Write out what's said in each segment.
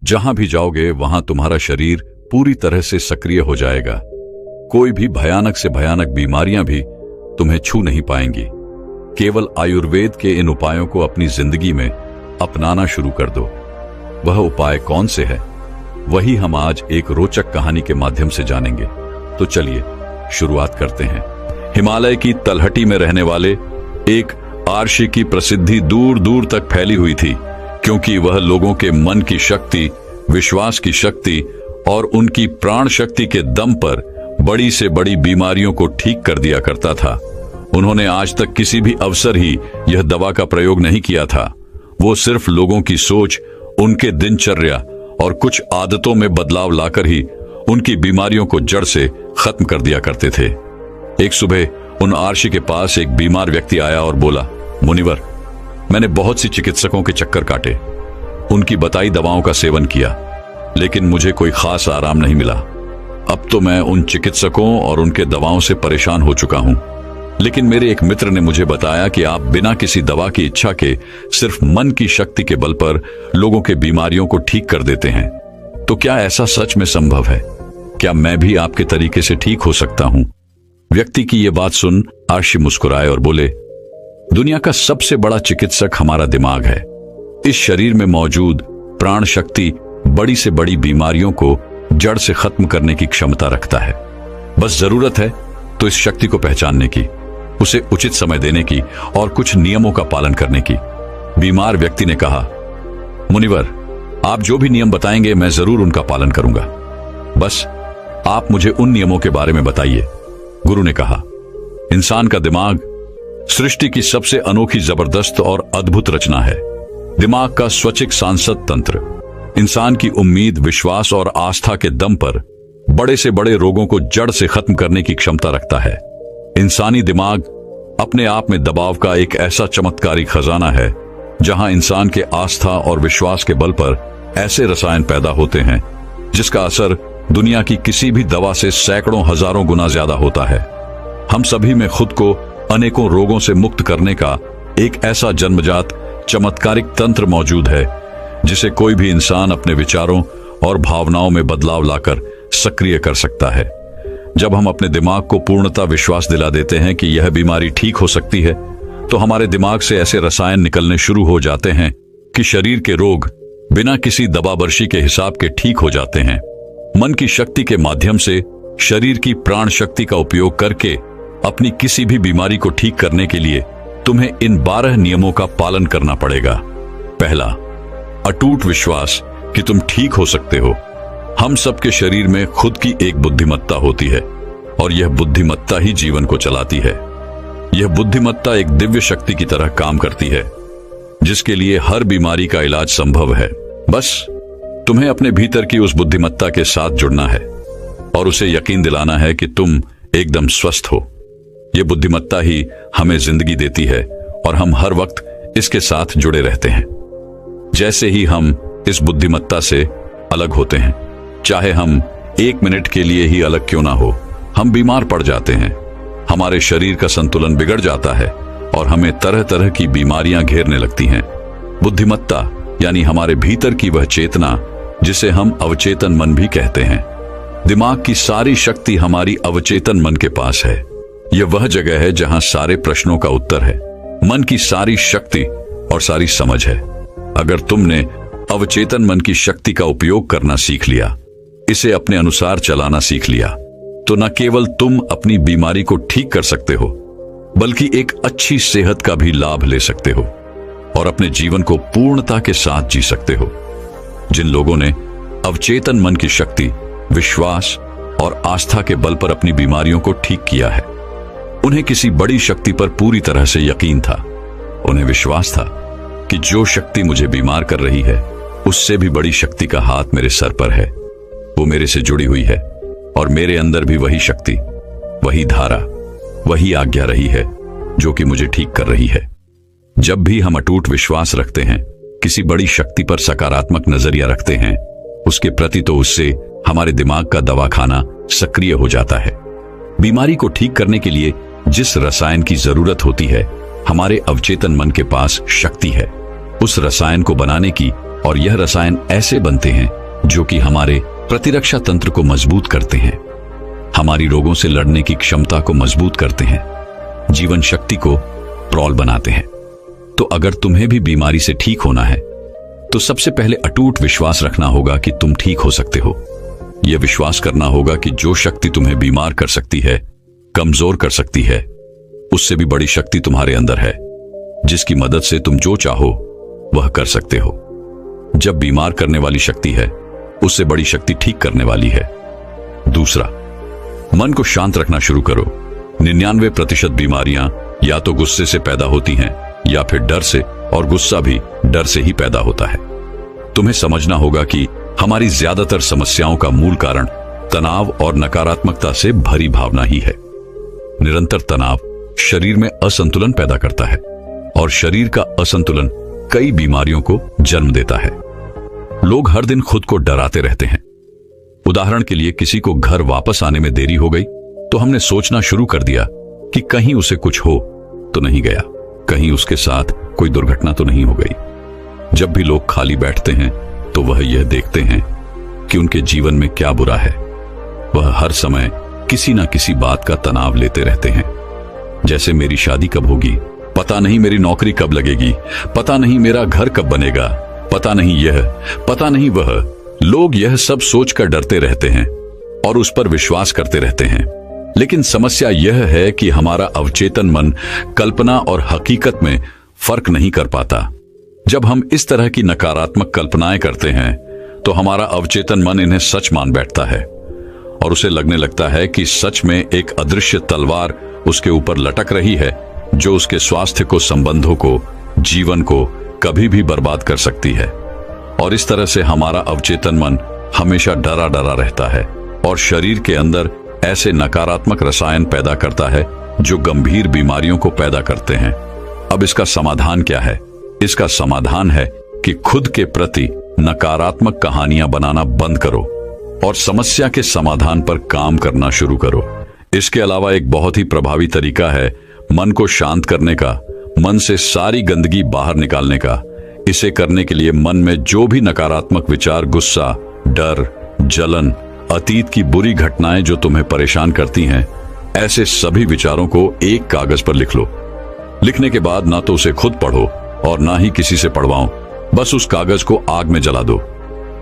जहां भी जाओगे वहां तुम्हारा शरीर पूरी तरह से सक्रिय हो जाएगा। कोई भी भयानक से भयानक बीमारियां भी तुम्हें छू नहीं पाएंगी। केवल आयुर्वेद के इन उपायों को अपनी जिंदगी में अपनाना शुरू कर दो। वह उपाय कौन से है, वही हम आज एक रोचक कहानी के माध्यम से जानेंगे। तो चलिए शुरुआत करते हैं। हिमालय की तलहटी में रहने वाले एक आर्षि की प्रसिद्धि दूर दूर तक फैली हुई थी, क्योंकि वह लोगों के मन की शक्ति, विश्वास की शक्ति और उनकी प्राण शक्ति के दम पर बड़ी से बड़ी बीमारियों को ठीक कर दिया करता था। उन्होंने आज तक किसी भी अवसर ही यह दवा का प्रयोग नहीं किया था। वो सिर्फ लोगों की सोच, उनके दिनचर्या और कुछ आदतों में बदलाव लाकर ही उनकी बीमारियों को जड़ से खत्म कर दिया करते थे। एक सुबह उन आर्षि के पास एक बीमार व्यक्ति आया और बोला, मुनिवर, मैंने बहुत सी चिकित्सकों के चक्कर काटे, उनकी बताई दवाओं का सेवन किया, लेकिन मुझे कोई खास आराम नहीं मिला। अब तो मैं उन चिकित्सकों और उनके दवाओं से परेशान हो चुका हूं। लेकिन मेरे एक मित्र ने मुझे बताया कि आप बिना किसी दवा की इच्छा के सिर्फ मन की शक्ति के बल पर लोगों के बीमारियों को ठीक कर देते हैं। तो क्या ऐसा सच में संभव है? क्या मैं भी आपके तरीके से ठीक हो सकता हूं? व्यक्ति की यह बात सुन आर्षि मुस्कुराए और बोले, दुनिया का सबसे बड़ा चिकित्सक हमारा दिमाग है। इस शरीर में मौजूद प्राण शक्ति बड़ी से बड़ी बीमारियों को जड़ से खत्म करने की क्षमता रखता है। बस जरूरत है तो इस शक्ति को पहचानने की, उसे उचित समय देने की और कुछ नियमों का पालन करने की। बीमार व्यक्ति ने कहा, मुनिवर, आप जो भी नियम बताएंगे मैं जरूर उनका पालन करूंगा। बस आप मुझे उन नियमों के बारे में बताइए। गुरु ने कहा, इंसान का दिमाग सृष्टि की सबसे अनोखी, जबरदस्त और अद्भुत रचना है। दिमाग का स्वैच्छिक सांसद तंत्र इंसान की उम्मीद, विश्वास और आस्था के दम पर बड़े से बड़े रोगों को जड़ से खत्म करने की क्षमता रखता है। इंसानी दिमाग अपने आप में दबाव का एक ऐसा चमत्कारी खजाना है, जहां इंसान के आस्था और विश्वास के बल पर ऐसे रसायन पैदा होते हैं जिसका असर दुनिया की किसी भी दवा से सैकड़ों हजारों गुना ज्यादा होता है। हम सभी में खुद को अनेकों रोगों से मुक्त करने का एक ऐसा जन्मजात चमत्कारिक तंत्र मौजूद है, जिसे कोई भी इंसान अपने विचारों और भावनाओं में बदलाव लाकर सक्रिय कर सकता है। जब हम अपने दिमाग को पूर्णतः विश्वास दिला देते हैं कि यह बीमारी ठीक हो सकती है, तो हमारे दिमाग से ऐसे रसायन निकलने शुरू हो जाते हैं कि शरीर के रोग बिना किसी दवाबर्शी के हिसाब के ठीक हो जाते हैं। मन की शक्ति के माध्यम से शरीर की प्राण शक्ति का उपयोग करके अपनी किसी भी बीमारी को ठीक करने के लिए तुम्हें इन 12 नियमों का पालन करना पड़ेगा। पहला, अटूट विश्वास कि तुम ठीक हो सकते हो। हम सबके शरीर में खुद की एक बुद्धिमत्ता होती है और यह बुद्धिमत्ता ही जीवन को चलाती है। यह बुद्धिमत्ता एक दिव्य शक्ति की तरह काम करती है, जिसके लिए हर बीमारी का इलाज संभव है। बस तुम्हें अपने भीतर की उस बुद्धिमत्ता के साथ जुड़ना है और उसे यकीन दिलाना है कि तुम एकदम स्वस्थ हो। यह बुद्धिमत्ता ही हमें जिंदगी देती है और हम हर वक्त इसके साथ जुड़े रहते हैं। जैसे ही हम इस बुद्धिमत्ता से अलग होते हैं, चाहे हम 1 मिनट के लिए ही अलग क्यों ना हो, हम बीमार पड़ जाते हैं। हमारे शरीर का संतुलन बिगड़ जाता है और हमें तरह तरह की बीमारियां घेरने लगती हैं। बुद्धिमत्ता यानी हमारे भीतर की वह चेतना जिसे हम अवचेतन मन भी कहते हैं। दिमाग की सारी शक्ति हमारी अवचेतन मन के पास है। यह वह जगह है जहां सारे प्रश्नों का उत्तर है। मन की सारी शक्ति और सारी समझ है। अगर तुमने अवचेतन मन की शक्ति का उपयोग करना सीख लिया, इसे अपने अनुसार चलाना सीख लिया, तो न केवल तुम अपनी बीमारी को ठीक कर सकते हो, बल्कि एक अच्छी सेहत का भी लाभ ले सकते हो और अपने जीवन को पूर्णता के साथ जी सकते हो। जिन लोगों ने अवचेतन मन की शक्ति, विश्वास और आस्था के बल पर अपनी बीमारियों को ठीक किया है, उन्हें किसी बड़ी शक्ति पर पूरी तरह से यकीन था। उन्हें विश्वास था कि जो शक्ति मुझे बीमार कर रही है, उससे भी बड़ी शक्ति का हाथ मेरे सर पर है। वो मेरे से जुड़ी हुई है और मेरे अंदर भी वही शक्ति, वही धारा, वही आज्ञा रही है जो कि मुझे ठीक कर रही है। जब भी हम अटूट विश्वास रखते हैं, किसी बड़ी शक्ति पर सकारात्मक नजरिया रखते हैं उसके प्रति, तो उससे हमारे दिमाग का दवाखाना सक्रिय हो जाता है। बीमारी को ठीक करने के लिए जिस रसायन की जरूरत होती है, हमारे अवचेतन मन के पास शक्ति है। उस रसायन को बनाने की और यह रसायन ऐसे बनते हैं जो कि हमारे प्रतिरक्षा तंत्र को मजबूत करते हैं, हमारी रोगों से लड़ने की क्षमता को मजबूत करते हैं, जीवन शक्ति को प्रौढ़ बनाते हैं। तो अगर तुम्हें भी बीमारी से ठीक होना है तो सबसे पहले अटूट विश्वास रखना होगा कि तुम ठीक हो सकते हो। यह विश्वास करना होगा कि जो शक्ति तुम्हें बीमार कर सकती है, कमजोर कर सकती है, उससे भी बड़ी शक्ति तुम्हारे अंदर है, जिसकी मदद से तुम जो चाहो वह कर सकते हो। जब बीमार करने वाली शक्ति है, उससे बड़ी शक्ति ठीक करने वाली है। दूसरा, मन को शांत रखना शुरू करो। 99% बीमारियां या तो गुस्से से पैदा होती हैं या फिर डर से, और गुस्सा भी डर से ही पैदा होता है। तुम्हें समझना होगा कि हमारी ज्यादातर समस्याओं का मूल कारण तनाव और नकारात्मकता से भरी भावना ही है। निरंतर तनाव शरीर में असंतुलन पैदा करता है और शरीर का असंतुलन कई बीमारियों को जन्म देता है। लोग हर दिन खुद को डराते रहते हैं। उदाहरण के लिए, किसी को घर वापस आने में देरी हो गई तो हमने सोचना शुरू कर दिया कि कहीं उसे कुछ हो तो नहीं गया, कहीं उसके साथ कोई दुर्घटना तो नहीं हो गई। जब भी लोग खाली बैठते हैं तो वह यह देखते हैं कि उनके जीवन में क्या बुरा है। वह हर समय किसी ना किसी बात का तनाव लेते रहते हैं, जैसे मेरी शादी कब होगी, पता नहीं मेरी नौकरी कब लगेगी, पता नहीं मेरा घर कब बनेगा, पता नहीं यह, पता नहीं वह। लोग यह सब सोचकर डरते रहते हैं और उस पर विश्वास करते रहते हैं। लेकिन समस्या यह है कि हमारा अवचेतन मन कल्पना और हकीकत में फर्क नहीं कर पाता। जब हम इस तरह की नकारात्मक कल्पनाएं करते हैं तो हमारा अवचेतन मन इन्हें सच मान बैठता है और उसे लगने लगता है कि सच में एक अदृश्य तलवार उसके ऊपर लटक रही है, जो उसके स्वास्थ्य को, संबंधों को, जीवन को कभी भी बर्बाद कर सकती है। और इस तरह से हमारा अवचेतन मन हमेशा डरा डरा रहता है और शरीर के अंदर ऐसे नकारात्मक रसायन पैदा करता है जो गंभीर बीमारियों को पैदा करते हैं। अब इसका समाधान क्या है? इसका समाधान है कि खुद के प्रति नकारात्मक कहानियां बनाना बंद करो और समस्या के समाधान पर काम करना शुरू करो। इसके अलावा एक बहुत ही प्रभावी तरीका है मन को शांत करने का, मन से सारी गंदगी बाहर निकालने का। इसे करने के लिए मन में जो भी नकारात्मक विचार, गुस्सा, डर, जलन, अतीत की बुरी घटनाएं जो तुम्हें परेशान करती हैं, ऐसे सभी विचारों को एक कागज पर लिख लो। लिखने के बाद ना तो उसे खुद पढ़ो और ना ही किसी से पढ़वाओ, बस उस कागज को आग में जला दो।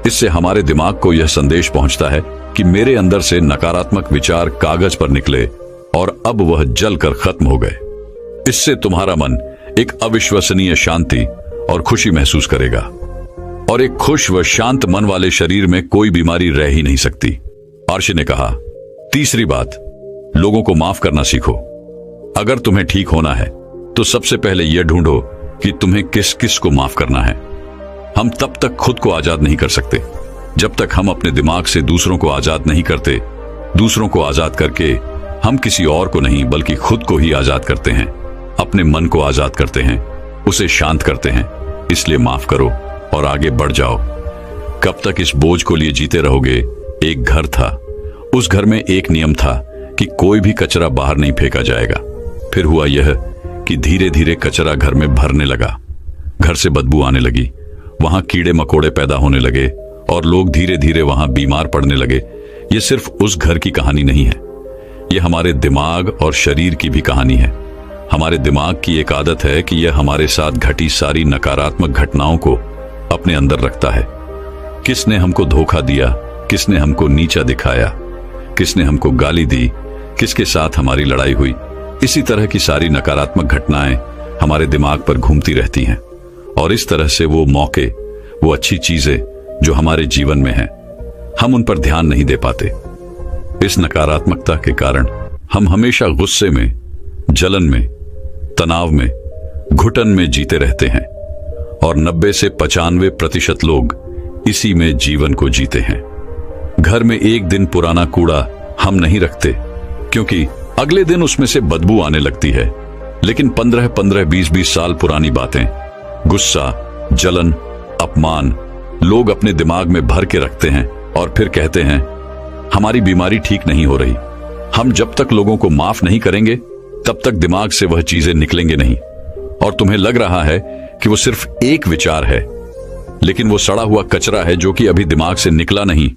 इससे हमारे दिमाग को यह संदेश पहुंचता है कि मेरे अंदर से नकारात्मक विचार कागज पर निकले और अब वह जलकर खत्म हो गए। इससे तुम्हारा मन एक अविश्वसनीय शांति और खुशी महसूस करेगा, और एक खुश व शांत मन वाले शरीर में कोई बीमारी रह ही नहीं सकती। आर्शी ने कहा, तीसरी बात, लोगों को माफ करना सीखो। अगर तुम्हें ठीक होना है तो सबसे पहले यह ढूंढो कि तुम्हें किस किस को माफ करना है। हम तब तक खुद को आजाद नहीं कर सकते जब तक हम अपने दिमाग से दूसरों को आजाद नहीं करते। दूसरों को आजाद करके हम किसी और को नहीं बल्कि खुद को ही आजाद करते हैं, अपने मन को आजाद करते हैं, उसे शांत करते हैं। इसलिए माफ करो और आगे बढ़ जाओ। कब तक इस बोझ को लिए जीते रहोगे? एक घर था, उस घर में एक नियम था कि कोई भी कचरा बाहर नहीं फेंका जाएगा। फिर हुआ यह कि धीरे धीरे कचरा घर में भरने लगा, घर से बदबू आने लगी, वहां कीड़े मकोड़े पैदा होने लगे और लोग धीरे धीरे वहां बीमार पड़ने लगे। यह सिर्फ उस घर की कहानी नहीं है, यह हमारे दिमाग और शरीर की भी कहानी है। हमारे दिमाग की एक आदत है कि यह हमारे साथ घटी सारी नकारात्मक घटनाओं को अपने अंदर रखता है। किसने हमको धोखा दिया, किसने हमको नीचा दिखाया, किसने हमको गाली दी, किसके साथ हमारी लड़ाई हुई, इसी तरह की सारी नकारात्मक घटनाएं हमारे दिमाग पर घूमती रहती हैं। और इस तरह से वो मौके, वो अच्छी चीजें जो हमारे जीवन में हैं, हम उन पर ध्यान नहीं दे पाते। इस नकारात्मकता के कारण हम हमेशा गुस्से में, जलन में, तनाव में, घुटन में जीते रहते हैं और 90 से 95% लोग इसी में जीवन को जीते हैं। घर में एक दिन पुराना कूड़ा हम नहीं रखते क्योंकि अगले दिन उसमें से बदबू आने लगती है, लेकिन 15-15, 20-20 साल पुरानी बातें, गुस्सा, जलन, अपमान लोग अपने दिमाग में भर के रखते हैं और फिर कहते हैं हमारी बीमारी ठीक नहीं हो रही। हम जब तक लोगों को माफ नहीं करेंगे तब तक दिमाग से वह चीजें निकलेंगे नहीं। और तुम्हें लग रहा है कि वो सिर्फ एक विचार है, लेकिन वो सड़ा हुआ कचरा है जो कि अभी दिमाग से निकला नहीं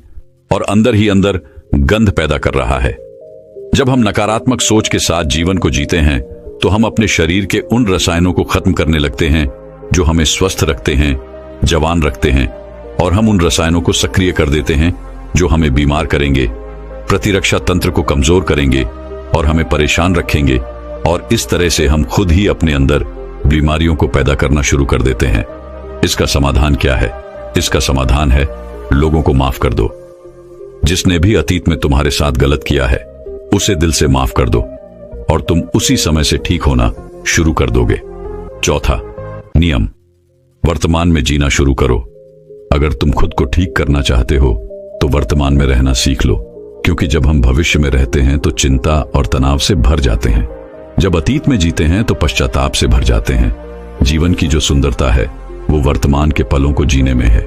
और अंदर ही अंदर गंध पैदा कर रहा है। जब हम नकारात्मक सोच के साथ जीवन को जीते हैं तो हम अपने शरीर के उन रसायनों को खत्म करने लगते हैं जो हमें स्वस्थ रखते हैं, जवान रखते हैं, और हम उन रसायनों को सक्रिय कर देते हैं जो हमें बीमार करेंगे, प्रतिरक्षा तंत्र को कमजोर करेंगे और हमें परेशान रखेंगे। और इस तरह से हम खुद ही अपने अंदर बीमारियों को पैदा करना शुरू कर देते हैं। इसका समाधान क्या है? इसका समाधान है लोगों को माफ कर दो। जिसने भी अतीत में तुम्हारे साथ गलत किया है उसे दिल से माफ कर दो और तुम उसी समय से ठीक होना शुरू कर दोगे। चौथा नियम, वर्तमान में जीना शुरू करो। अगर तुम खुद को ठीक करना चाहते हो तो वर्तमान में रहना सीख लो, क्योंकि जब हम भविष्य में रहते हैं तो चिंता और तनाव से भर जाते हैं। जब अतीत में जीते हैं तो पश्चाताप से भर जाते हैं। जीवन की जो सुंदरता है वो वर्तमान के पलों को जीने में है।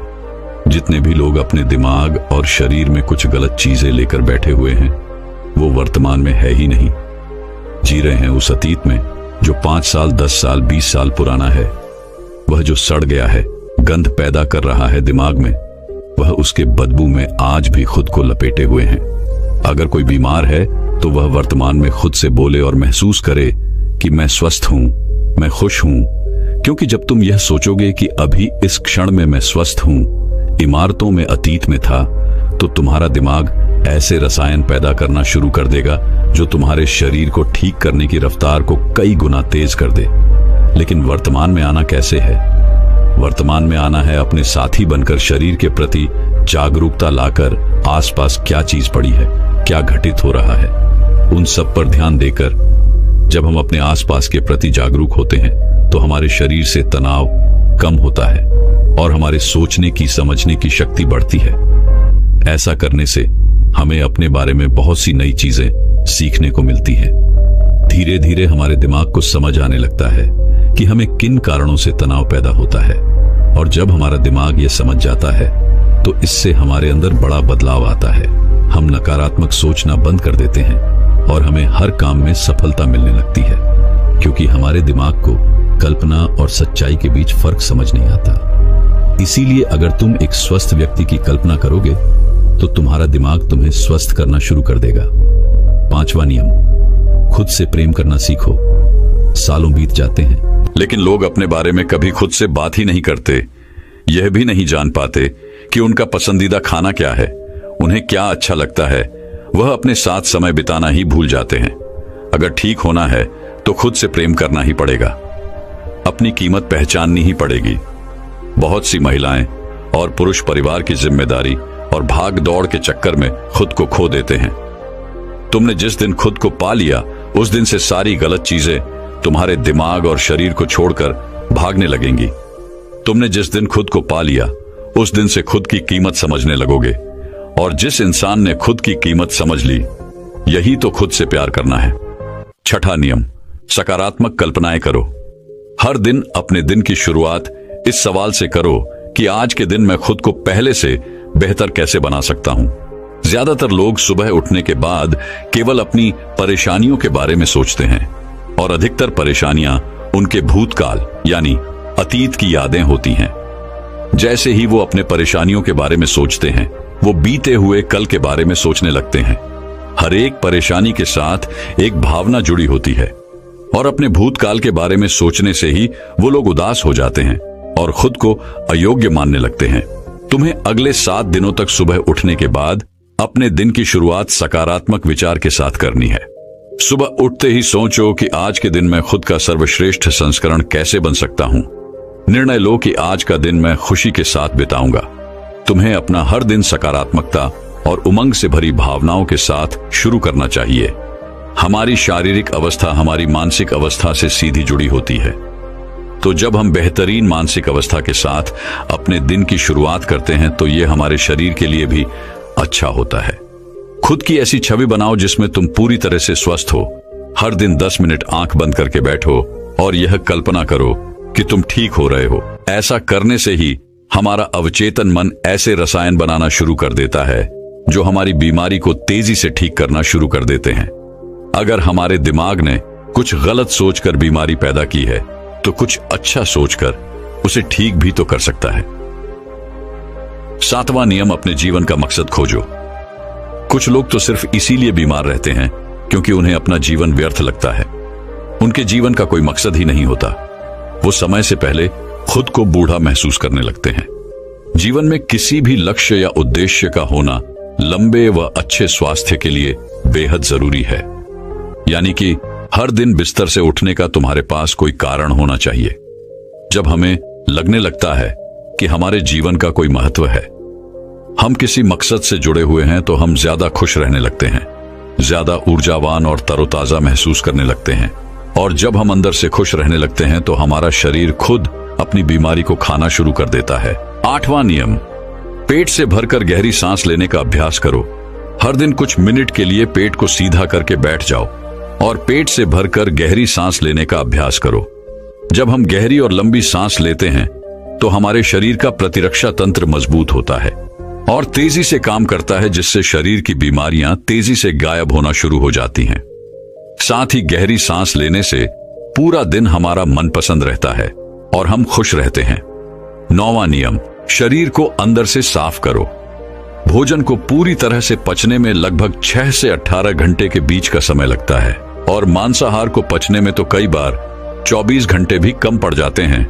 जितने भी लोग अपने दिमाग और शरीर में कुछ गलत चीजें लेकर बैठे हुए हैं वो वर्तमान में है ही नहीं, जी रहे हैं उस अतीत में जो 5 साल, 10 साल, 20 साल पुराना है। वह जो सड़ गया है, गंध पैदा कर रहा है दिमाग में, वह उसके बदबू में आज भी खुद को लपेटे हुए हैं। अगर कोई बीमार है तो वह वर्तमान में खुद से बोले और महसूस करे कि मैं स्वस्थ हूं, मैं खुश हूं, क्योंकि जब तुम यह सोचोगे कि अभी इस क्षण में मैं स्वस्थ हूं, इमारतों में अतीत में था, तो तुम्हारा दिमाग ऐसे रसायन पैदा करना शुरू कर देगा जो तुम्हारे शरीर को ठीक करने की रफ्तार को कई गुना तेज कर दे। लेकिन वर्तमान में आना कैसे है? वर्तमान में आना है अपने साथी बनकर, शरीर के प्रति जागरूकता लाकर, आसपास क्या चीज पड़ी है, क्या घटित हो रहा है, उन सब पर ध्यान देकर। जब हम अपने आसपास के प्रति जागरूक होते हैं तो हमारे शरीर से तनाव कम होता है और हमारे सोचने की, समझने की शक्ति बढ़ती है। ऐसा करने से हमें अपने बारे में बहुत सी नई चीजें सीखने को मिलती हैं। धीरे धीरे हमारे दिमाग को समझ आने लगता है कि हमें किन कारणों से तनाव पैदा होता है, और जब हमारा दिमाग ये समझ जाता है तो इससे हमारे अंदर बड़ा बदलाव आता है। हम नकारात्मक सोचना बंद कर देते हैं और हमें हर काम में सफलता मिलने लगती है, क्योंकि हमारे दिमाग को कल्पना और सच्चाई के बीच फर्क समझ नहीं आता। इसीलिए अगर तुम एक स्वस्थ व्यक्ति की कल्पना करोगे तो तुम्हारा दिमाग तुम्हें स्वस्थ करना शुरू कर देगा। 5वां नियम, खुद से प्रेम करना सीखो। सालों बीत जाते हैं लेकिन लोग अपने बारे में कभी खुद से बात ही नहीं करते। यह भी नहीं जान पाते कि उनका पसंदीदा खाना क्या है, उन्हें क्या अच्छा लगता है। वह अपने साथ समय बिताना ही भूल जाते हैं। अगर ठीक होना है तो खुद से प्रेम करना ही पड़ेगा, अपनी कीमत पहचाननी ही पड़ेगी। बहुत सी महिलाएं और पुरुष परिवार की जिम्मेदारी और भाग दौड़ के चक्कर में खुद को खो देते हैं। तुमने जिस दिन खुद को पा लिया उस दिन से सारी गलत चीजें तुम्हारे दिमाग और शरीर को छोड़कर भागने लगेंगी। तुमने जिस दिन खुद को पा लिया उस दिन से खुद की कीमत समझने लगोगे, और जिस इंसान ने खुद की कीमत समझ ली, यही तो खुद से प्यार करना है। 6वां नियम, सकारात्मक कल्पनाएं करो। हर दिन अपने दिन की शुरुआत इस सवाल से करो कि आज के दिन मैं खुद को पहले से बेहतर कैसे बना सकता हूं। ज्यादातर लोग सुबह उठने के बाद केवल अपनी परेशानियों के बारे में सोचते हैं, और अधिकतर परेशानियां उनके भूतकाल यानी अतीत की यादें होती हैं। जैसे ही वो अपने परेशानियों के बारे में सोचते हैं, वो बीते हुए कल के बारे में सोचने लगते हैं। हर एक परेशानी के साथ एक भावना जुड़ी होती है, और अपने भूतकाल के बारे में सोचने से ही वो लोग उदास हो जाते हैं और खुद को अयोग्य मानने लगते हैं। तुम्हें अगले 7 दिनों तक सुबह उठने के बाद अपने दिन की शुरुआत सकारात्मक विचार के साथ करनी है। सुबह उठते ही सोचो कि आज के दिन मैं खुद का सर्वश्रेष्ठ संस्करण कैसे बन सकता हूं। निर्णय लो कि आज का दिन मैं खुशी के साथ बिताऊंगा। तुम्हें अपना हर दिन सकारात्मकता और उमंग से भरी भावनाओं के साथ शुरू करना चाहिए। हमारी शारीरिक अवस्था हमारी मानसिक अवस्था से सीधी जुड़ी होती है, तो जब हम बेहतरीन मानसिक अवस्था के साथ अपने दिन की शुरुआत करते हैं तो ये हमारे शरीर के लिए भी अच्छा होता है। खुद की ऐसी छवि बनाओ जिसमें तुम पूरी तरह से स्वस्थ हो। हर दिन 10 मिनट आंख बंद करके बैठो और यह कल्पना करो कि तुम ठीक हो रहे हो। ऐसा करने से ही हमारा अवचेतन मन ऐसे रसायन बनाना शुरू कर देता है जो हमारी बीमारी को तेजी से ठीक करना शुरू कर देते हैं। अगर हमारे दिमाग ने कुछ गलत सोचकर बीमारी पैदा की है तो कुछ अच्छा सोचकर उसे ठीक भी तो कर सकता है। 7वां नियम, अपने जीवन का मकसद खोजो। कुछ लोग तो सिर्फ इसीलिए बीमार रहते हैं क्योंकि उन्हें अपना जीवन व्यर्थ लगता है। उनके जीवन का कोई मकसद ही नहीं होता। वो समय से पहले खुद को बूढ़ा महसूस करने लगते हैं। जीवन में किसी भी लक्ष्य या उद्देश्य का होना लंबे व अच्छे स्वास्थ्य के लिए बेहद जरूरी है। यानी कि हर दिन बिस्तर से उठने का तुम्हारे पास कोई कारण होना चाहिए। जब हमें लगने लगता है कि हमारे जीवन का कोई महत्व है, हम किसी मकसद से जुड़े हुए हैं, तो हम ज्यादा खुश रहने लगते हैं, ज्यादा ऊर्जावान और तरोताजा महसूस करने लगते हैं। और जब हम अंदर से खुश रहने लगते हैं तो हमारा शरीर खुद अपनी बीमारी को खाना शुरू कर देता है। 8वां नियम, पेट से भरकर गहरी सांस लेने का अभ्यास करो। हर दिन कुछ मिनट के लिए पेट को सीधा करके बैठ जाओ और पेट से भरकर गहरी सांस लेने का अभ्यास करो। जब हम गहरी और लंबी सांस लेते हैं तो हमारे शरीर का प्रतिरक्षा तंत्र मजबूत होता है और तेजी से काम करता है, जिससे शरीर की बीमारियां तेजी से गायब होना शुरू हो जाती हैं। साथ ही गहरी सांस लेने से पूरा दिन हमारा मनपसंद रहता है और हम खुश रहते हैं। 9वां नियम, शरीर को अंदर से साफ करो। भोजन को पूरी तरह से पचने में लगभग 6 से 18 घंटे के बीच का समय लगता है और मांसाहार को पचने में तो कई बार 24 घंटे भी कम पड़ जाते हैं।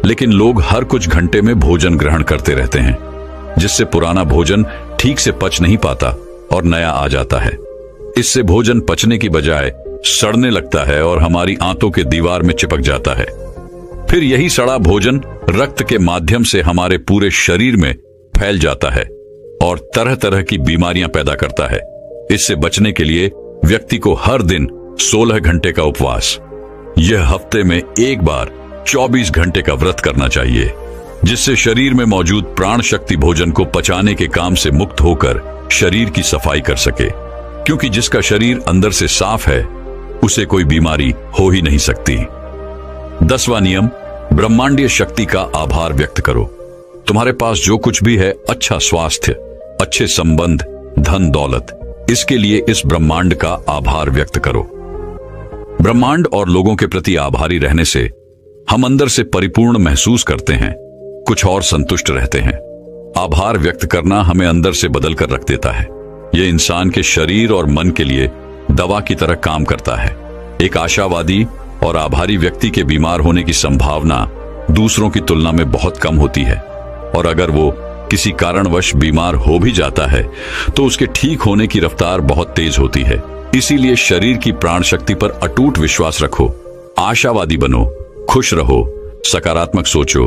लेकिन लोग हर कुछ घंटे में भोजन ग्रहण करते रहते हैं, जिससे पुराना भोजन ठीक से पच नहीं पाता और नया आ जाता है। इससे भोजन पचने की बजाय सड़ने लगता है और हमारी आंतों के दीवार में चिपक जाता है। फिर यही सड़ा भोजन रक्त के माध्यम से हमारे पूरे शरीर में फैल जाता है और तरह तरह की बीमारियां पैदा करता है। इससे बचने के लिए व्यक्ति को हर दिन 16 घंटे का उपवास, यह हफ्ते में एक बार 24 घंटे का व्रत करना चाहिए, जिससे शरीर में मौजूद प्राण शक्ति भोजन को पचाने के काम से मुक्त होकर शरीर की सफाई कर सके। क्योंकि जिसका शरीर अंदर से साफ है उसे कोई बीमारी हो ही नहीं सकती। 10वां नियम, ब्रह्मांडीय शक्ति का आभार व्यक्त करो। तुम्हारे पास जो कुछ भी है, अच्छा स्वास्थ्य, अच्छे संबंध, धन दौलत, इसके लिए इस ब्रह्मांड का आभार व्यक्त करो। ब्रह्मांड और लोगों के प्रति आभारी रहने से हम अंदर से परिपूर्ण महसूस करते हैं, कुछ और संतुष्ट रहते हैं। आभार व्यक्त करना हमें अंदर से बदल कर रख देता है। यह इंसान के शरीर और मन के लिए दवा की तरह काम करता है। एक आशावादी और आभारी व्यक्ति के बीमार होने की संभावना दूसरों की तुलना में बहुत कम होती है, और अगर वो किसी कारणवश बीमार हो भी जाता है तो उसके ठीक होने की रफ्तार बहुत तेज होती है। इसीलिए शरीर की प्राण शक्ति पर अटूट विश्वास रखो, आशावादी बनो, खुश रहो, सकारात्मक सोचो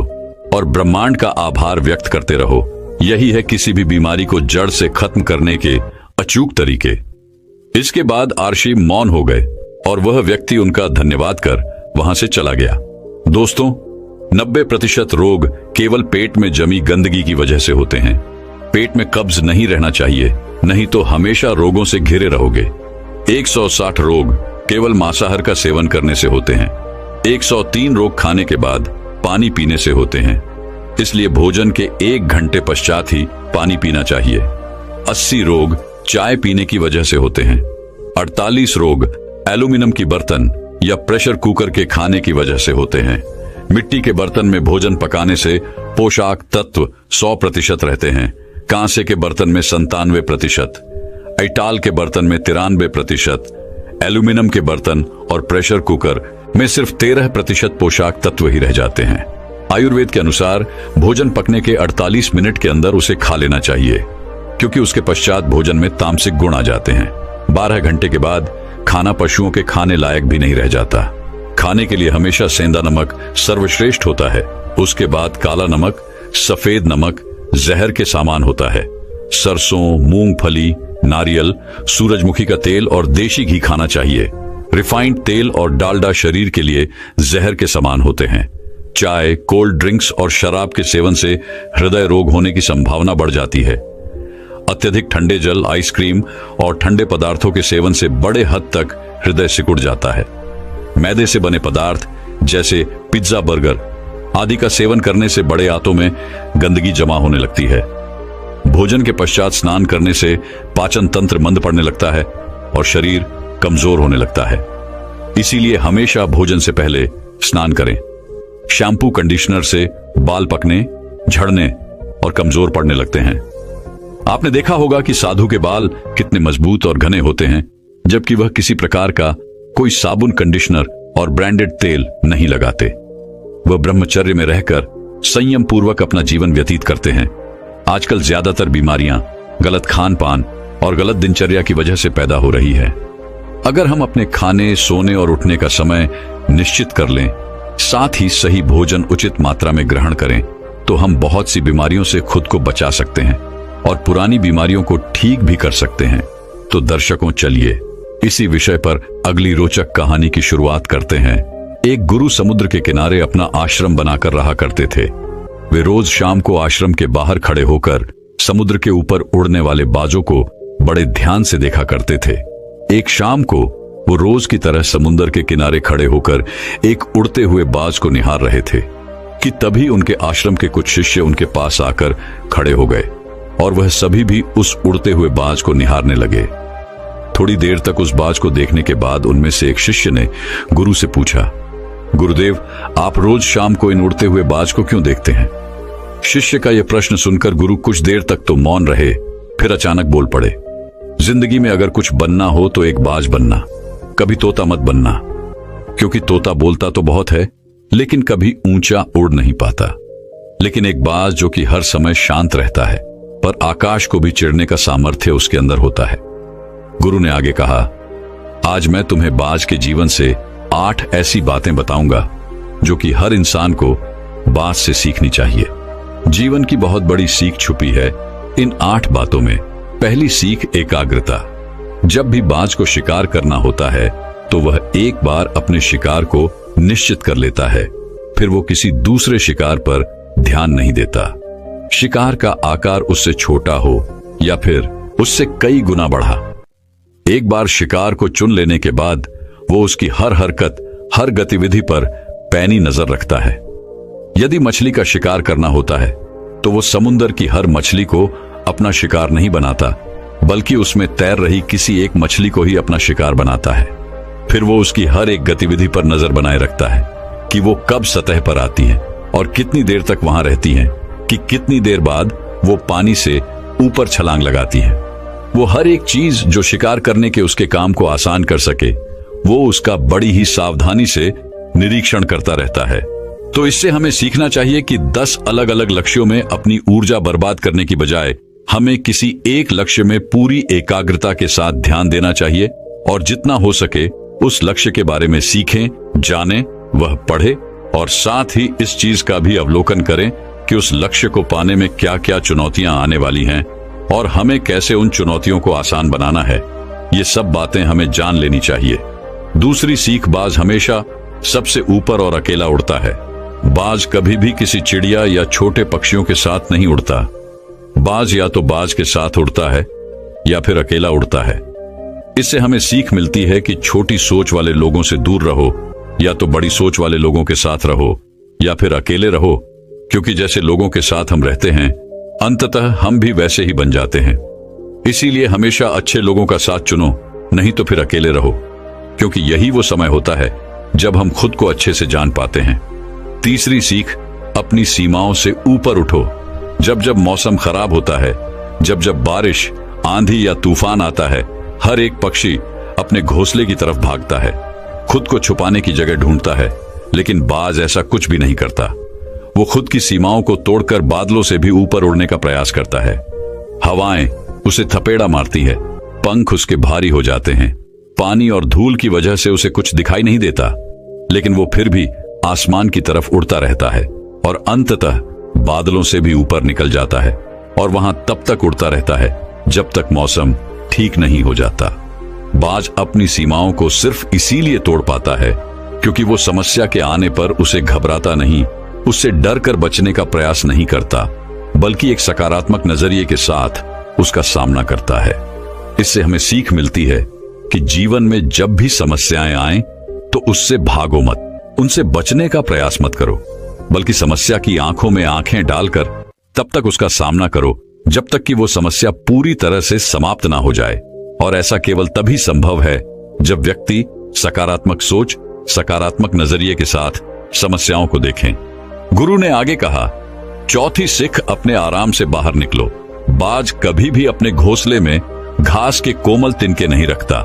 और ब्रह्मांड का आभार व्यक्त करते रहो। यही है किसी भी बीमारी को जड़ से खत्म करने के अचूक तरीके। इसके बाद आर्शी मौन हो गए और वह व्यक्ति उनका धन्यवाद कर वहां से चला गया। दोस्तों, 90% रोग केवल पेट में जमी गंदगी की वजह से होते हैं। पेट में कब्ज नहीं रहना चाहिए, नहीं तो हमेशा रोगों से घिरे रहोगे। 160 रोग केवल मांसाहार का सेवन करने से होते हैं। 103 रोग खाने के बाद पानी पीने से होते हैं, इसलिए भोजन के 1 घंटे पश्चात ही पानी पीना चाहिए। 80 रोग चाय पीने की वजह से होते हैं। 48 रोग एल्यूमिनियम की बर्तन या प्रेशर कुकर के खाने की वजह से होते हैं। मिट्टी के बर्तन में भोजन पकाने से पोषक तत्व 100% रहते हैं। कांसे के बर्तन में 97%, आइटाल के बर्तन में 93%, एल्यूमिनियम के बर्तन और प्रेशर कुकर में सिर्फ 13% पोषक तत्व ही रह जाते हैं। आयुर्वेद के अनुसार भोजन पकने के 48 मिनट के अंदर उसे खा लेना चाहिए, क्योंकि उसके पश्चात भोजन में तामसिक गुण आ जाते हैं। 12 घंटे के बाद खाना पशुओं के खाने लायक भी नहीं रह जाता। खाने के लिए हमेशा सेंधा नमक सर्वश्रेष्ठ होता है। उसके बाद काला नमक, सफेद नमक जहर के सामान होता है। सरसों, मूंगफली, नारियल, सूरजमुखी का तेल और देशी घी खाना चाहिए। रिफाइंड तेल और डालडा शरीर के लिए जहर के समान होते हैं। चाय, कोल्ड ड्रिंक्स और शराब के सेवन से हृदय रोग होने की संभावना बढ़ जाती है। अत्यधिक ठंडे जल, आइसक्रीम और ठंडे पदार्थों के सेवन से बड़े हद तक हृदय सिकुड़ जाता है। मैदे से बने पदार्थ जैसे पिज्जा, बर्गर आदि का सेवन करने से बड़े आंतों में गंदगी जमा होने लगती है। भोजन के पश्चात स्नान करने से पाचन तंत्र मंद पड़ने लगता है और शरीर कमजोर होने लगता है। इसीलिए हमेशा भोजन से पहले स्नान करें। शैम्पू, कंडीशनर से बाल पकने, झड़ने और कमजोर पड़ने लगते हैं। आपने देखा होगा कि साधु के बाल कितने मजबूत और घने होते हैं, जबकि वह किसी प्रकार का कोई साबुन, कंडीशनर और ब्रांडेड तेल नहीं लगाते। वह ब्रह्मचर्य में रहकर संयम पूर्वक अपना जीवन व्यतीत करते हैं। आजकल ज्यादातर बीमारियां गलत खान पान और गलत दिनचर्या की वजह से पैदा हो रही है। अगर हम अपने खाने, सोने और उठने का समय निश्चित कर लें, साथ ही सही भोजन उचित मात्रा में ग्रहण करें, तो हम बहुत सी बीमारियों से खुद को बचा सकते हैं और पुरानी बीमारियों को ठीक भी कर सकते हैं। तो दर्शकों, चलिए इसी विषय पर अगली रोचक कहानी की शुरुआत करते हैं। एक गुरु समुद्र के किनारे अपना आश्रम बनाकर रहा करते थे। वे रोज शाम को आश्रम के बाहर खड़े होकर समुद्र के ऊपर उड़ने वाले बाजों को बड़े ध्यान से देखा करते थे। एक शाम को वो रोज की तरह समुद्र के किनारे खड़े होकर एक उड़ते हुए बाज को निहार रहे थे कि तभी उनके आश्रम के कुछ शिष्य उनके पास आकर खड़े हो गए और वह सभी भी उस उड़ते हुए बाज को निहारने लगे। थोड़ी देर तक उस बाज को देखने के बाद उनमें से एक शिष्य ने गुरु से पूछा, गुरुदेव, आप रोज शाम को इन उड़ते हुए बाज को क्यों देखते हैं? शिष्य का यह प्रश्न सुनकर गुरु कुछ देर तक तो मौन रहे, फिर अचानक बोल पड़े, जिंदगी में अगर कुछ बनना हो तो एक बाज बनना, कभी तोता मत बनना, क्योंकि तोता बोलता तो बहुत है लेकिन कभी ऊंचा उड़ नहीं पाता। लेकिन एक बाज जो कि हर समय शांत रहता है पर आकाश को भी चिढ़ने का सामर्थ्य उसके अंदर होता है। गुरु ने आगे कहा, आज मैं तुम्हें बाज के जीवन से 8 ऐसी बातें बताऊंगा जो कि हर इंसान को बाज से सीखनी चाहिए। जीवन की बहुत बड़ी सीख छुपी है इन 8 बातों में। पहली सीख, एकाग्रता। जब भी बाज को शिकार करना होता है तो वह एक बार अपने शिकार को निश्चित कर लेता है, फिर वो किसी दूसरे शिकार पर ध्यान नहीं देता। शिकार का आकार उससे छोटा हो या फिर उससे कई गुना बढ़ा, एक बार शिकार को चुन लेने के बाद वो उसकी हर हरकत, हर गतिविधि पर पैनी नजर रखता है। यदि मछली का शिकार करना होता है तो वो समुद्र की हर मछली को अपना शिकार नहीं बनाता, बल्कि उसमें तैर रही किसी एक मछली को ही अपना शिकार बनाता है। फिर वो उसकी हर एक गतिविधि पर नजर बनाए रखता है कि वो कब सतह पर आती है और कितनी देर तक वहां रहती है, कि कितनी देर बाद वो पानी से ऊपर छलांग लगाती है। वो हर एक चीज जो शिकार करने के उसके काम को आसान कर सके, वो उसका बड़ी ही सावधानी से निरीक्षण करता रहता है। तो इससे हमें सीखना चाहिए कि 10 अलग अलग लक्ष्यों में अपनी ऊर्जा बर्बाद करने की बजाय हमें किसी एक लक्ष्य में पूरी एकाग्रता के साथ ध्यान देना चाहिए और जितना हो सके उस लक्ष्य के बारे में सीखें, जानें, वह पढ़े और साथ ही इस चीज का भी अवलोकन करें कि उस लक्ष्य को पाने में क्या क्या चुनौतियां आने वाली हैं और हमें कैसे उन चुनौतियों को आसान बनाना है। ये सब बातें हमें जान लेनी चाहिए। दूसरी सीख, बाज हमेशा सबसे ऊपर और अकेला उड़ता है। बाज कभी भी किसी चिड़िया या छोटे पक्षियों के साथ नहीं उड़ता। बाज या तो बाज के साथ उड़ता है या फिर अकेला उड़ता है। इससे हमें सीख मिलती है कि छोटी सोच वाले लोगों से दूर रहो, या तो बड़ी सोच वाले लोगों के साथ रहो या फिर अकेले रहो, क्योंकि जैसे लोगों के साथ हम रहते हैं अंततः हम भी वैसे ही बन जाते हैं। इसीलिए हमेशा अच्छे लोगों का साथ चुनो, नहीं तो फिर अकेले रहो, क्योंकि यही वो समय होता है जब हम खुद को अच्छे से जान पाते हैं। तीसरी सीख, अपनी सीमाओं से ऊपर उठो। जब जब मौसम खराब होता है, जब जब बारिश, आंधी या तूफान आता है, हर एक पक्षी अपने घोंसले की तरफ भागता है, खुद को छुपाने की जगह ढूंढता है, लेकिन बाज ऐसा कुछ भी नहीं करता। वो खुद की सीमाओं को तोड़कर बादलों से भी ऊपर उड़ने का प्रयास करता है। हवाएं उसे थपेड़ा मारती है, पंख उसके भारी हो जाते हैं, पानी और धूल की वजह से उसे कुछ दिखाई नहीं देता, लेकिन वो फिर भी आसमान की तरफ उड़ता रहता है और अंततः बादलों से भी ऊपर निकल जाता है और वहां तब तक उड़ता रहता है जब तक मौसम ठीक नहीं हो जाता। बाज अपनी सीमाओं को सिर्फ इसीलिए तोड़ पाता है क्योंकि वो समस्या के आने पर उसे घबराता नहीं, उससे डर कर बचने का प्रयास नहीं करता, बल्कि एक सकारात्मक नजरिए के साथ उसका सामना करता है। इससे हमें सीख मिलती है कि जीवन में जब भी समस्याएं आएं तो उससे भागो मत, उनसे बचने का प्रयास मत करो, बल्कि समस्या की आंखों में आंखें डालकर तब तक उसका सामना करो जब तक कि वो समस्या पूरी तरह से समाप्त ना हो जाए। और ऐसा केवल तभी संभव है जब व्यक्ति सकारात्मक सोच, सकारात्मक नजरिए के साथ समस्याओं को देखें। गुरु ने आगे कहा चौथी सीख, अपने आराम से बाहर निकलो। बाज कभी भी अपने घोंसले में घास के कोमल तिनके नहीं रखता,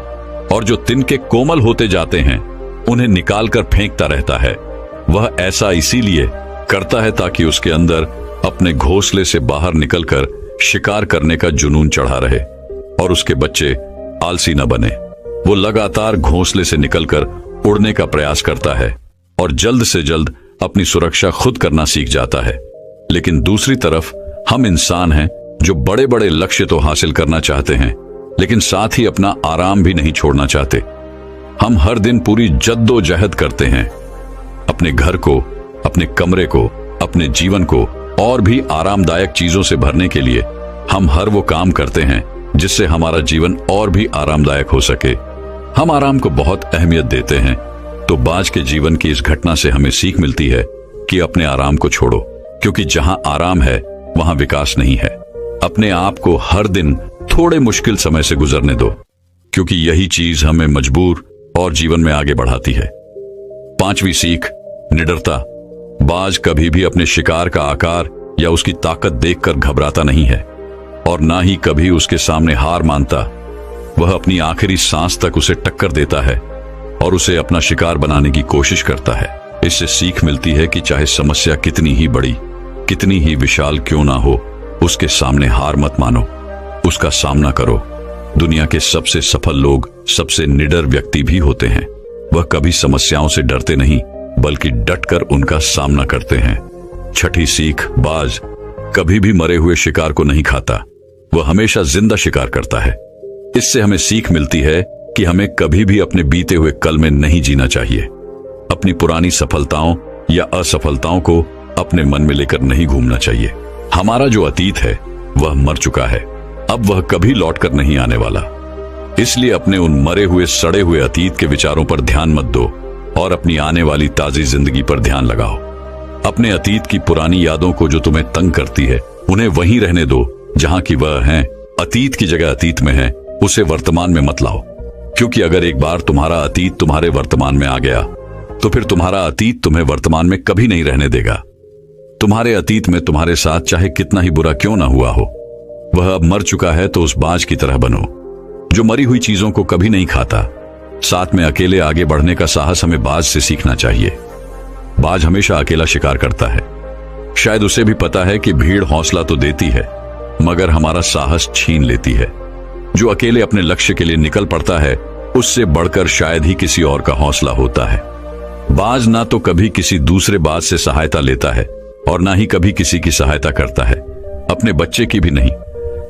और जो तिनके कोमल होते जाते हैं उन्हें निकालकर फेंकता रहता है। वह ऐसा इसीलिए करता है ताकि उसके अंदर अपने घोंसले से बाहर निकलकर शिकार करने का जुनून चढ़ा रहे और उसके बच्चे आलसी न बने। वो लगातार घोंसले से निकलकर उड़ने का प्रयास करता है और जल्द से जल्द अपनी सुरक्षा खुद करना सीख जाता है। लेकिन दूसरी तरफ हम इंसान हैं जो बड़े बड़े लक्ष्य तो हासिल करना चाहते हैं, लेकिन साथ ही अपना आराम भी नहीं छोड़ना चाहते। हम हर दिन पूरी जद्दोजहद करते हैं अपने घर को, अपने कमरे को, अपने जीवन को और भी आरामदायक चीजों से भरने के लिए। हम हर वो काम करते हैं जिससे हमारा जीवन और भी आरामदायक हो सके। हम आराम को बहुत अहमियत देते हैं। तो बाज के जीवन की इस घटना से हमें सीख मिलती है कि अपने आराम को छोड़ो, क्योंकि जहां आराम है वहां विकास नहीं है। अपने आप को हर दिन थोड़े मुश्किल समय से गुजरने दो, क्योंकि यही चीज हमें मजबूर और जीवन में आगे बढ़ाती है। पांचवी सीख, निडरता। बाज कभी भी अपने शिकार का आकार या उसकी ताकत देखकर घबराता नहीं है और ना ही कभी उसके सामने हार मानता। वह अपनी आखिरी सांस तक उसे टक्कर देता है और उसे अपना शिकार बनाने की कोशिश करता है। इससे सीख मिलती है कि चाहे समस्या कितनी ही बड़ी, कितनी ही विशाल क्यों ना हो, उसके सामने हार मत मानो, उसका सामना करो। दुनिया के सबसे सफल लोग सबसे निडर व्यक्ति भी होते हैं। वह कभी समस्याओं से डरते नहीं, बल्कि डटकर उनका सामना करते हैं। छठी सीख, बाज कभी भी मरे हुए शिकार को नहीं खाता, वह हमेशा जिंदा शिकार करता है। इससे हमें सीख मिलती है कि हमें कभी भी अपने बीते हुए कल में नहीं जीना चाहिए। अपनी पुरानी सफलताओं या असफलताओं को अपने मन में लेकर नहीं घूमना चाहिए। हमारा जो अतीत है वह मर चुका है, अब वह कभी लौटकर नहीं आने वाला। इसलिए अपने उन मरे हुए सड़े हुए अतीत के विचारों पर ध्यान मत दो और अपनी आने वाली ताजी जिंदगी पर ध्यान लगाओ। अपने अतीत की पुरानी यादों को जो तुम्हें तंग करती है उन्हें वहीं रहने दो जहां की वह हैं। अतीत की जगह अतीत में है, उसे वर्तमान में मत लाओ, क्योंकि अगर एक बार तुम्हारा अतीत तुम्हारे वर्तमान में आ गया तो फिर तुम्हारा अतीत तुम्हें वर्तमान में कभी नहीं रहने देगा। तुम्हारे अतीत में तुम्हारे साथ चाहे कितना ही बुरा क्यों ना हुआ हो, वह अब मर चुका है। तो उस बाज की तरह बनो जो मरी हुई चीजों को कभी नहीं खाता। साथ में अकेले आगे बढ़ने का साहस हमें बाज से सीखना चाहिए। बाज हमेशा अकेला शिकार करता है। शायद उसे भी पता है कि भीड़ हौसला तो देती है मगर हमारा साहस छीन लेती है। जो अकेले अपने लक्ष्य के लिए निकल पड़ता है उससे बढ़कर शायद ही किसी और का हौसला होता है। बाज ना तो कभी किसी दूसरे बाज से सहायता लेता है और ना ही कभी किसी की सहायता करता है, अपने बच्चे की भी नहीं।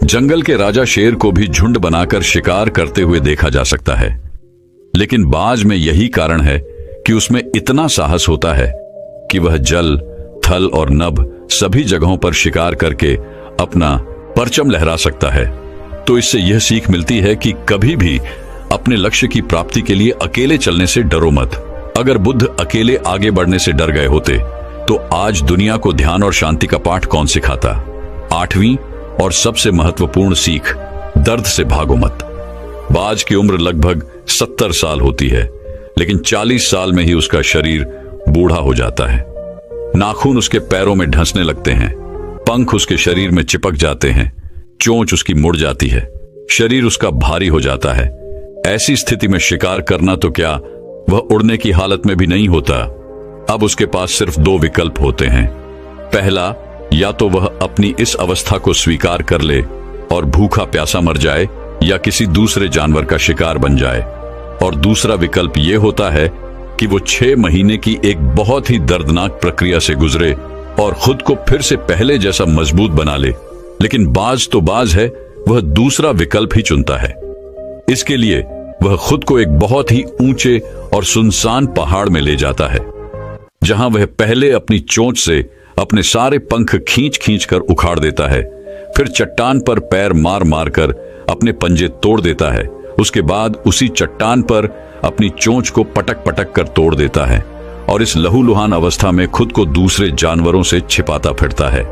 जंगल के राजा शेर को भी झुंड बनाकर शिकार करते हुए देखा जा सकता है, लेकिन बाज में यही कारण है कि उसमें इतना साहस होता है कि वह जल, थल और नभ सभी जगहों पर शिकार करके अपना परचम लहरा सकता है। तो इससे यह सीख मिलती है कि कभी भी अपने लक्ष्य की प्राप्ति के लिए अकेले चलने से डरो मत। अगर बुद्ध अकेले आगे बढ़ने से डर गए होते तो आज दुनिया को ध्यान और शांति का पाठ कौन सिखाता। आठवीं और सबसे महत्वपूर्ण सीख, दर्द से भागो मत। बाज की उम्र लगभग 70 साल होती है, लेकिन 40 साल में ही उसका शरीर बूढ़ा हो जाता है। नाखून उसके पैरों में ढंसने लगते हैं, पंख उसके शरीर में चिपक जाते हैं, चोंच उसकी मुड़ जाती है, शरीर उसका भारी हो जाता है। ऐसी स्थिति में शिकार करना तो क्या, वह उड़ने की हालत में भी नहीं होता। अब उसके पास सिर्फ 2 विकल्प होते हैं। पहला, या तो वह अपनी इस अवस्था को स्वीकार कर ले और भूखा प्यासा मर जाए या किसी दूसरे जानवर का शिकार बन जाए, और दूसरा विकल्प यह होता है कि वो 6 महीने की एक बहुत ही दर्दनाक प्रक्रिया से गुजरे और खुद को फिर से पहले जैसा मजबूत बना ले। लेकिन बाज तो बाज है, वह दूसरा विकल्प ही चुनता है। इसके लिए वह खुद को एक बहुत ही ऊंचे और सुनसान पहाड़ में ले जाता है, जहां वह पहले अपनी चोंच से अपने सारे पंख खींच खींच कर उखाड़ देता है, फिर चट्टान पर पैर मार मार कर अपने पंजे तोड़ देता है। उसके बाद उसी चट्टान पर अपनी चोंच को पटक पटक कर तोड़ देता है और इस लहूलुहान अवस्था में खुद को दूसरे जानवरों से छिपाता फिरता है।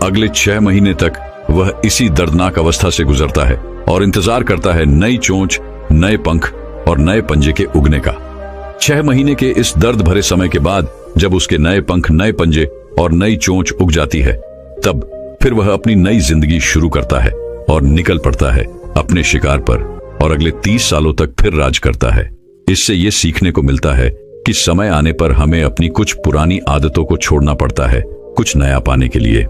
अगले 6 महीने तक वह इसी दर्दनाक अवस्था से गुजरता है और इंतजार करता है नई चोंच, नए पंख और नए पंजे के उगने का। 6 महीने के इस दर्द भरे समय के बाद जब उसके नए पंख, नए पंजे और नई चोंच उग जाती है, तब फिर वह अपनी नई जिंदगी शुरू करता है और निकल पड़ता है अपने शिकार पर और अगले 30 सालों तक फिर राज करता है। इससे ये सीखने को मिलता है कि समय आने पर हमें अपनी कुछ पुरानी आदतों को छोड़ना पड़ता है कुछ नया पाने के लिए।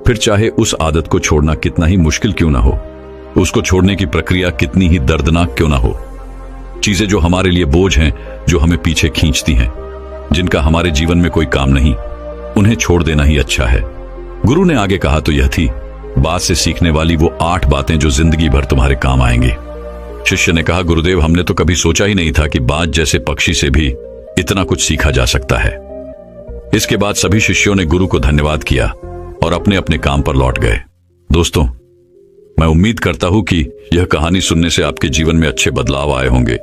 फिर चाहे उस आदत को छोड़ना कितना ही मुश्किल क्यों ना हो, उसको छोड़ने की प्रक्रिया कितनी ही दर्दनाक क्यों ना हो। चीजें जो हमारे लिए बोझ हैं, जो हमें पीछे खींचती हैं, जिनका हमारे जीवन में कोई काम नहीं, उन्हें छोड़ देना ही अच्छा है। गुरु ने आगे कहा तो यह थी बात से सीखने वाली वो 8 बातें जो जिंदगी भर तुम्हारे काम आएंगी। शिष्य ने कहा, गुरुदेव, हमने तो कभी सोचा ही नहीं था कि बाज जैसे पक्षी से भी इतना कुछ सीखा जा सकता है। इसके बाद सभी शिष्यों ने गुरु को धन्यवाद किया और अपने अपने काम पर लौट गए। दोस्तों, मैं उम्मीद करता हूं कि यह कहानी सुनने से आपके जीवन में अच्छे बदलाव आए होंगे।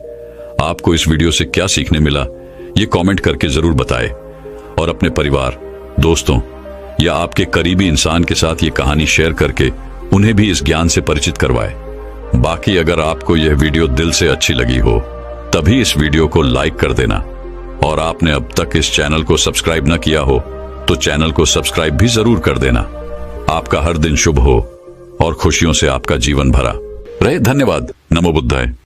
आपको इस वीडियो से क्या सीखने मिला, ये कमेंट करके जरूर बताएं और अपने परिवार, दोस्तों या आपके करीबी इंसान के साथ ये कहानी शेयर करके उन्हें भी इस ज्ञान से परिचित करवाएं। बाकी अगर आपको यह वीडियो दिल से अच्छी लगी हो तभी इस वीडियो को लाइक कर देना और आपने अब तक इस चैनल को सब्सक्राइब न किया हो तो चैनल को सब्सक्राइब भी जरूर कर देना। आपका हर दिन शुभ हो और खुशियों से आपका जीवन भरा रहे। धन्यवाद। नमो बुद्धाय।